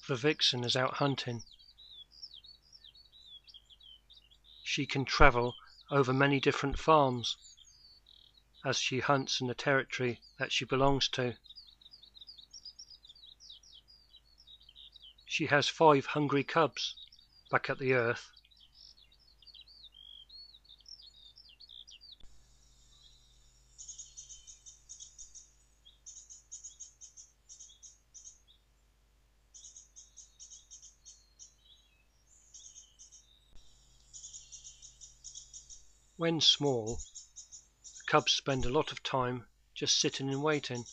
The vixen is out hunting. She can travel over many different farms as she hunts in the territory that she belongs to. She has 5 hungry cubs back at the earth. When small, the cubs spend a lot of time just sitting and waiting.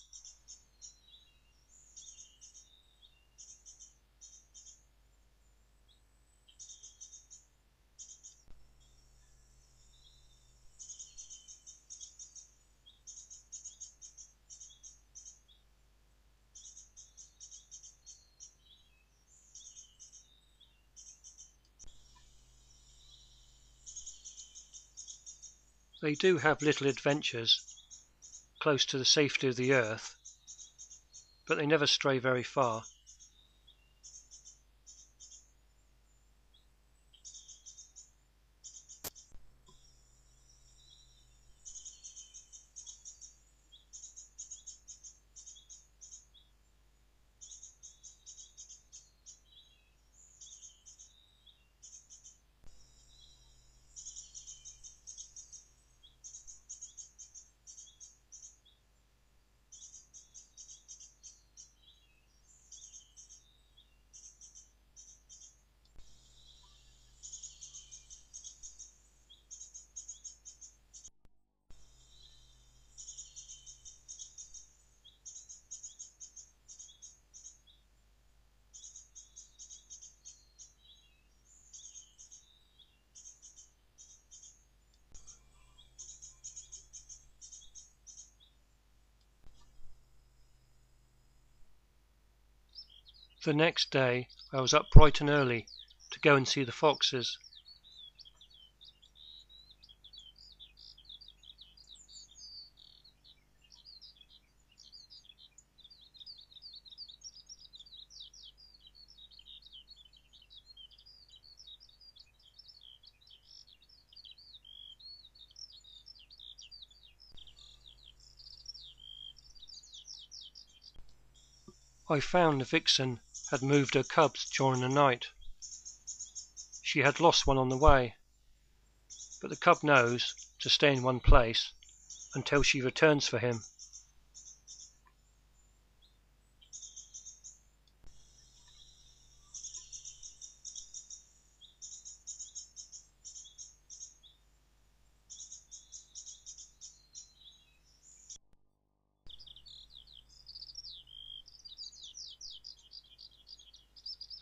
They do have little adventures close to the safety of the earth, but they never stray very far. The next day I was up bright and early to go and see the foxes. I found the vixen had moved her cubs during the night. She had lost one on the way, but the cub knows to stay in one place until she returns for him.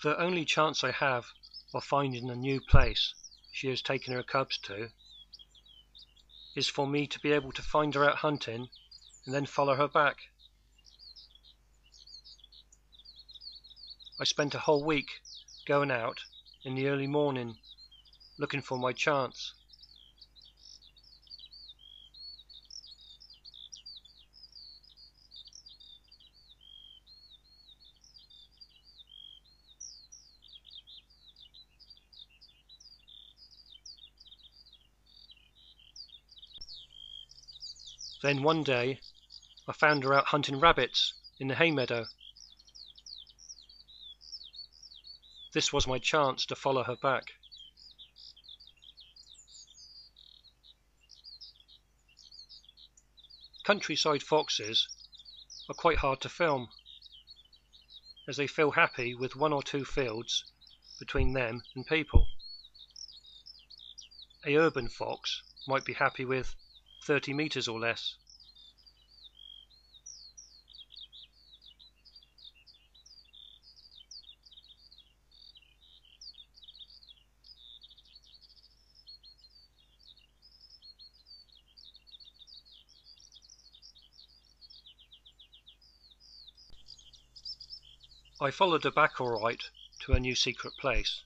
The only chance I have of finding a new place she has taken her cubs to is for me to be able to find her out hunting and then follow her back. I spent a whole week going out in the early morning looking for my chance. Then one day I found her out hunting rabbits in the hay meadow. This was my chance to follow her back. Countryside foxes are quite hard to film, as they feel happy with 1 or 2 fields between them and people. A urban fox might be happy with 30 meters or less. I followed her back all right to her new secret place.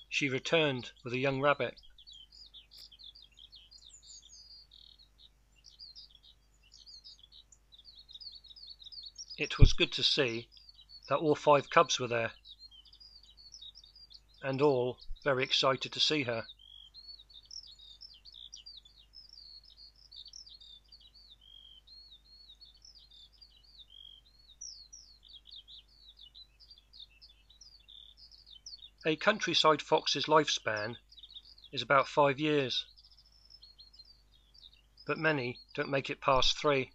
She returned with a young rabbit. It was good to see that all 5 cubs were there, and all very excited to see her. A countryside fox's lifespan is about 5 years, but many don't make it past 3.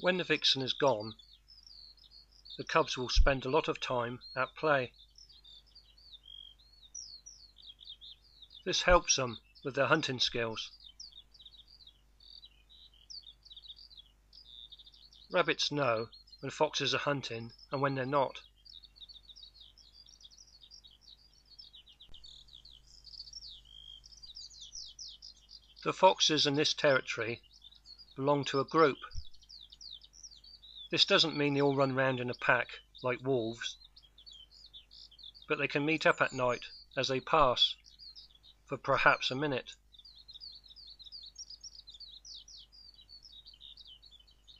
When the vixen is gone, the cubs will spend a lot of time at play. This helps them with their hunting skills. Rabbits know when foxes are hunting and when they're not. The foxes in this territory belong to a group. This doesn't mean they all run round in a pack like wolves, but they can meet up at night as they pass for perhaps a minute.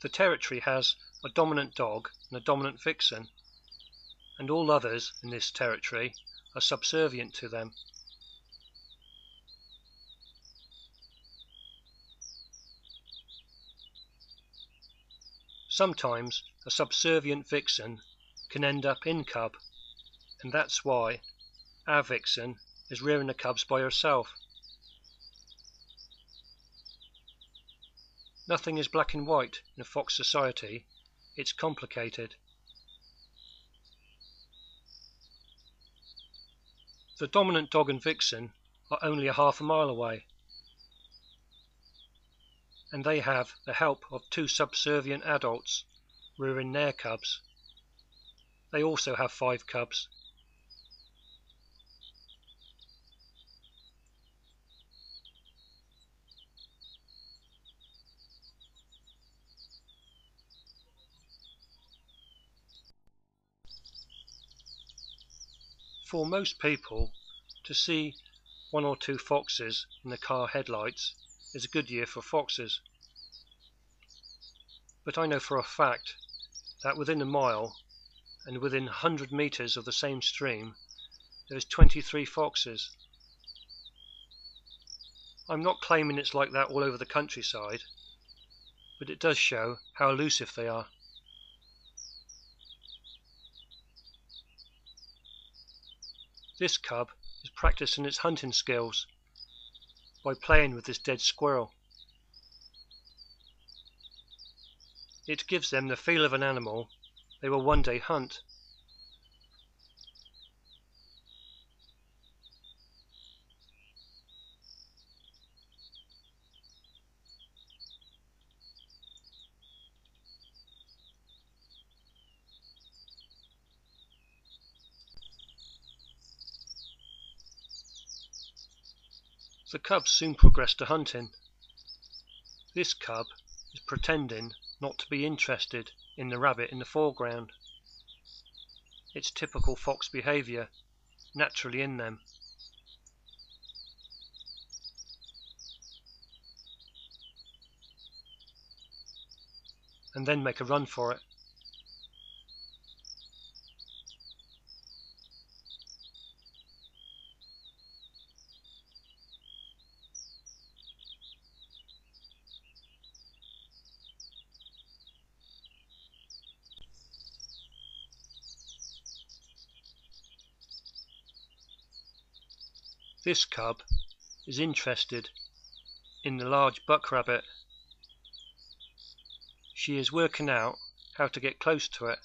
The territory has a dominant dog and a dominant vixen, and all others in this territory are subservient to them. Sometimes a subservient vixen can end up in cub, and that's why our vixen is rearing the cubs by herself. Nothing is black and white in a fox society, it's complicated. The dominant dog and vixen are only a half a mile away, and they have the help of 2 subservient adults rearing their cubs. They also have 5 cubs. For most people, to see 1 or 2 foxes in the car headlights is a good year for foxes. But I know for a fact that within a mile and within 100 meters of the same stream there is 23 foxes. I'm not claiming it's like that all over the countryside, but it does show how elusive they are. This cub is practicing its hunting skills by playing with this dead squirrel. It gives them the feel of an animal they will one day hunt. The cubs soon progress to hunting. This cub is pretending not to be interested in the rabbit in the foreground. It's typical fox behaviour, naturally in them. And then make a run for it. This cub is interested in the large buck rabbit. She is working out how to get close to it.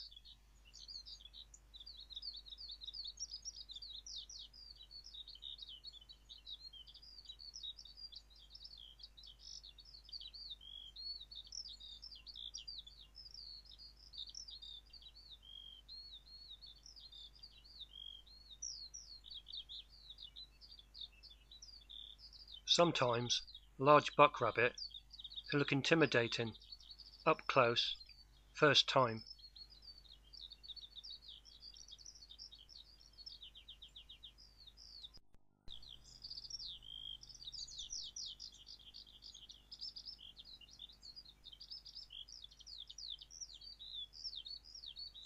Sometimes a large buck rabbit can look intimidating up close first time.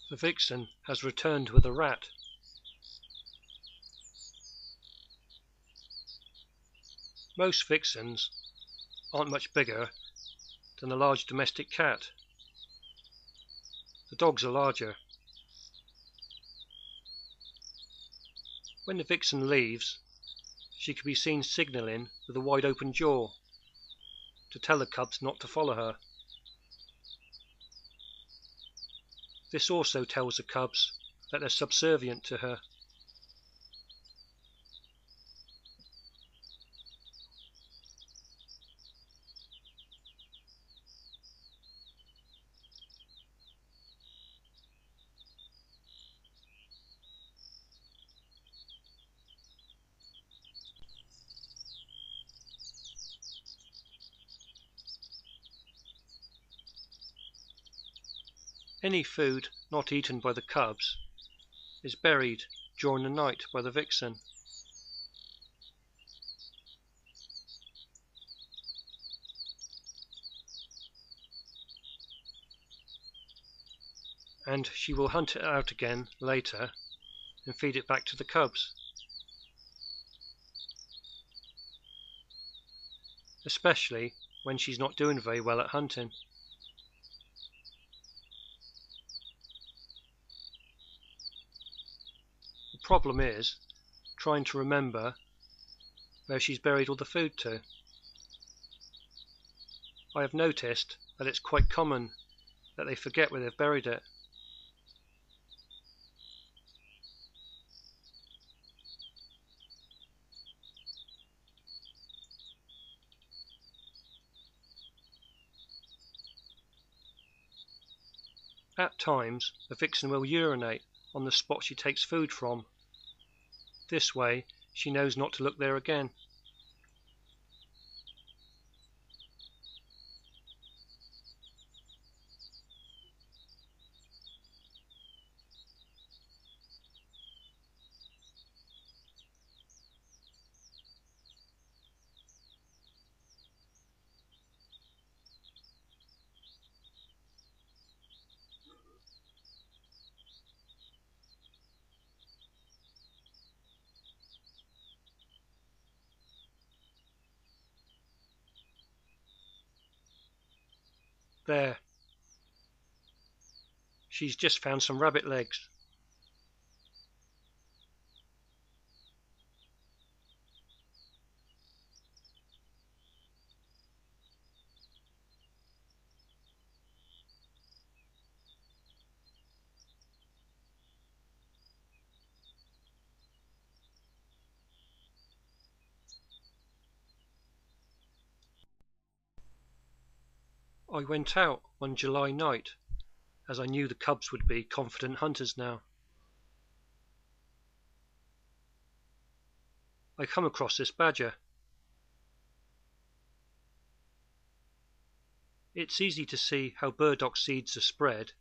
The vixen has returned with a rat. Most vixens aren't much bigger than a large domestic cat. The dogs are larger. When the vixen leaves, she can be seen signalling with a wide open jaw to tell the cubs not to follow her. This also tells the cubs that they're subservient to her. Any food not eaten by the cubs is buried during the night by the vixen. And she will hunt it out again later and feed it back to the cubs. Especially when she's not doing very well at hunting. The problem is trying to remember where she's buried all the food to. I have noticed that it's quite common that they forget where they've buried it. At times, the vixen will urinate on the spot she takes food from. This way, she knows not to look there again. There. She's just found some rabbit legs. I went out one July night, as I knew the cubs would be confident hunters now. I come across this badger. It's easy to see how burdock seeds are spread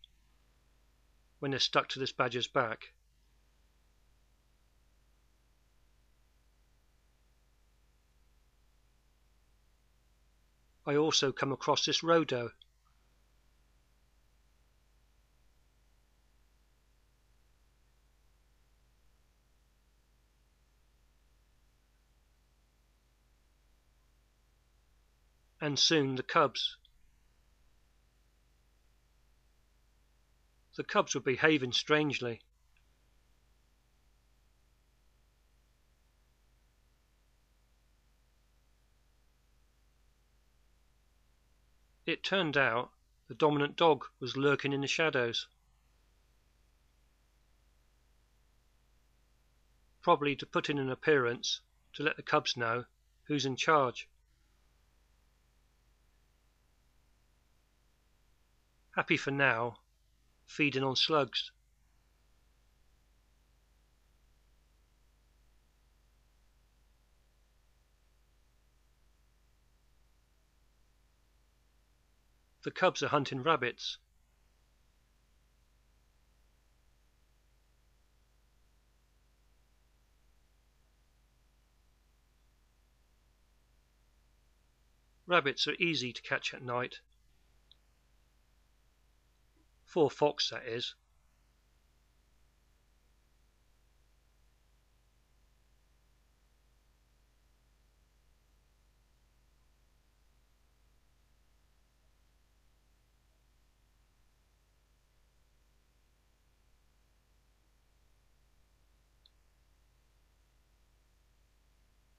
when they're stuck to this badger's back. I also come across this rhodo. And soon the cubs. The cubs were behaving strangely. It turned out the dominant dog was lurking in the shadows, probably to put in an appearance to let the cubs know who's in charge. Happy for now, feeding on slugs. The cubs are hunting rabbits. Rabbits are easy to catch at night. For a fox, that is.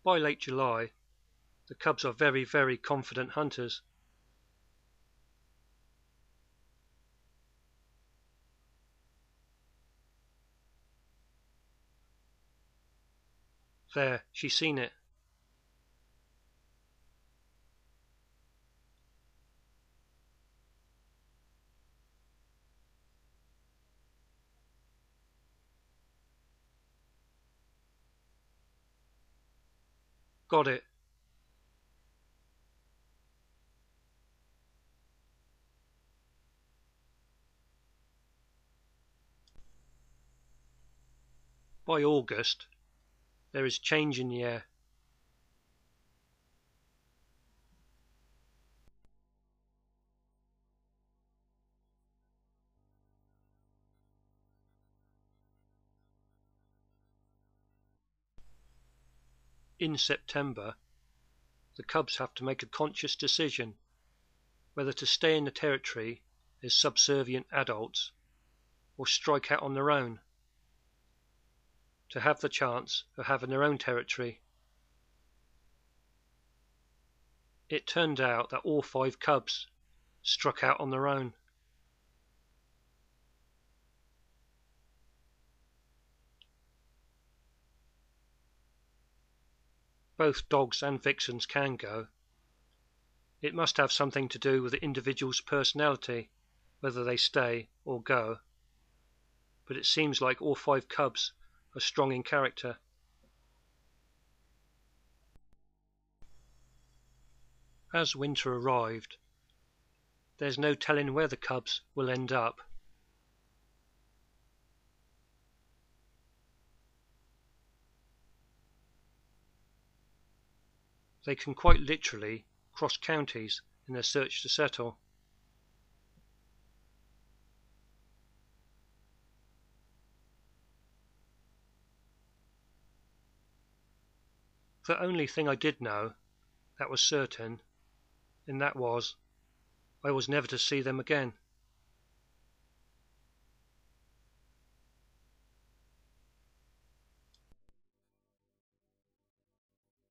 By late July, the cubs are very, very confident hunters. There, she's seen it. Got it. By August, there is change in the air. In September, the cubs have to make a conscious decision whether to stay in the territory as subservient adults or strike out on their own, to have the chance of having their own territory. It turned out that all 5 cubs struck out on their own. Both dogs and vixens can go. It must have something to do with the individual's personality, whether they stay or go. But it seems like all 5 cubs are strong in character. As winter arrived, there's no telling where the cubs will end up. They can quite literally cross counties in their search to settle. The only thing I did know that was certain, and that was I was never to see them again.